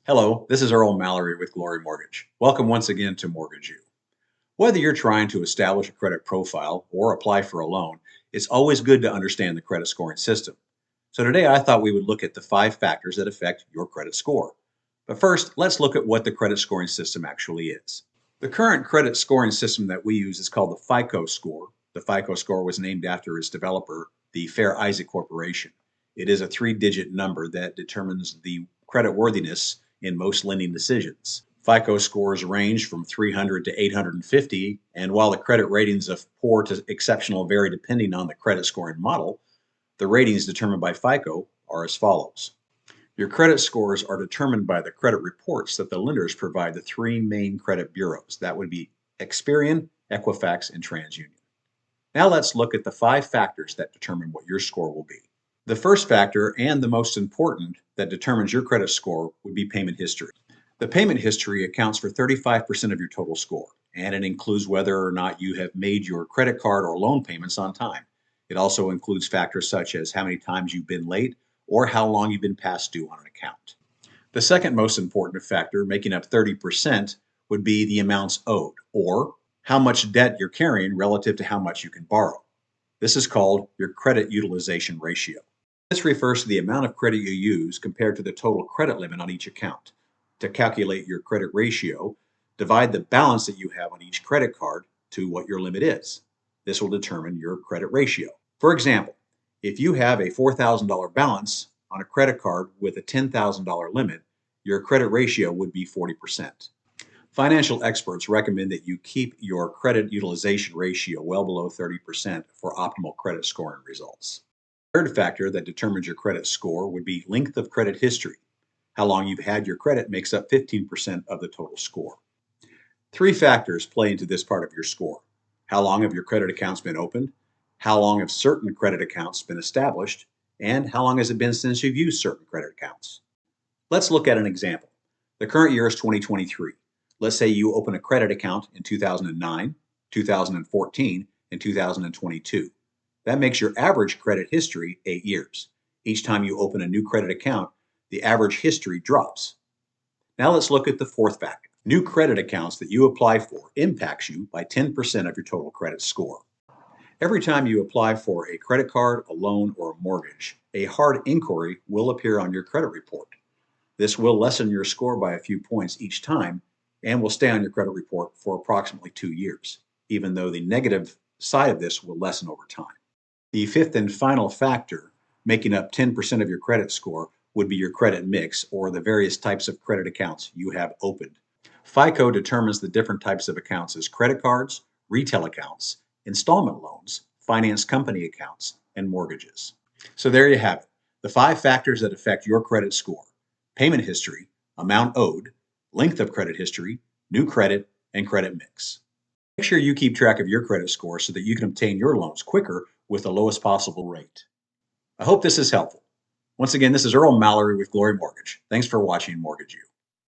Hello, this is Earl Mallory with Glory Mortgage. Welcome once again to Mortgage U. Whether you're trying to establish a credit profile or apply for a loan, it's always good to understand the credit scoring system. So today I thought we would look at the 5 factors that affect your credit score. But first, let's look at what the credit scoring system actually is. The current credit scoring system that we use is called the FICO score. The FICO score was named after its developer, the Fair Isaac Corporation. It is a 3-digit number that determines the credit worthiness in most lending decisions. FICO scores range from 300 to 850, and while the credit ratings of poor to exceptional vary depending on the credit scoring model, the ratings determined by FICO are as follows. Your credit scores are determined by the credit reports that the lenders provide the 3 main credit bureaus. That would be Experian, Equifax, and TransUnion. Now let's look at the 5 factors that determine what your score will be. The first factor, and the most important, that determines your credit score would be payment history. The payment history accounts for 35% of your total score, and it includes whether or not you have made your credit card or loan payments on time. It also includes factors such as how many times you've been late or how long you've been past due on an account. The second most important factor, making up 30%, would be the amounts owed, or how much debt you're carrying relative to how much you can borrow. This is called your credit utilization ratio. This refers to the amount of credit you use compared to the total credit limit on each account. To calculate your credit ratio, divide the balance that you have on each credit card to what your limit is. This will determine your credit ratio. For example, if you have a $4,000 balance on a credit card with a $10,000 limit, your credit ratio would be 40%. Financial experts recommend that you keep your credit utilization ratio well below 30% for optimal credit scoring results. Third factor that determines your credit score would be length of credit history. How long you've had your credit makes up 15% of the total score. 3 factors play into this part of your score. How long have your credit accounts been opened? How long have certain credit accounts been established? And how long has it been since you've used certain credit accounts? Let's look at an example. The current year is 2023. Let's say you open a credit account in 2009, 2014, and 2022. That makes your average credit history 8 years. Each time you open a new credit account, the average history drops. Now let's look at the fourth factor. New credit accounts that you apply for impacts you by 10% of your total credit score. Every time you apply for a credit card, a loan, or a mortgage, a hard inquiry will appear on your credit report. This will lessen your score by a few points each time and will stay on your credit report for approximately 2 years, even though the negative side of this will lessen over time. The fifth and final factor, making up 10% of your credit score, would be your credit mix, or the various types of credit accounts you have opened. FICO determines the different types of accounts as credit cards, retail accounts, installment loans, finance company accounts, and mortgages. So there you have it, the 5 factors that affect your credit score: payment history, amount owed, length of credit history, new credit, and credit mix. Make sure you keep track of your credit score so that you can obtain your loans quicker with the lowest possible rate. I hope this is helpful. Once again, this is Earl Mallory with Glory Mortgage. Thanks for watching Mortgage U.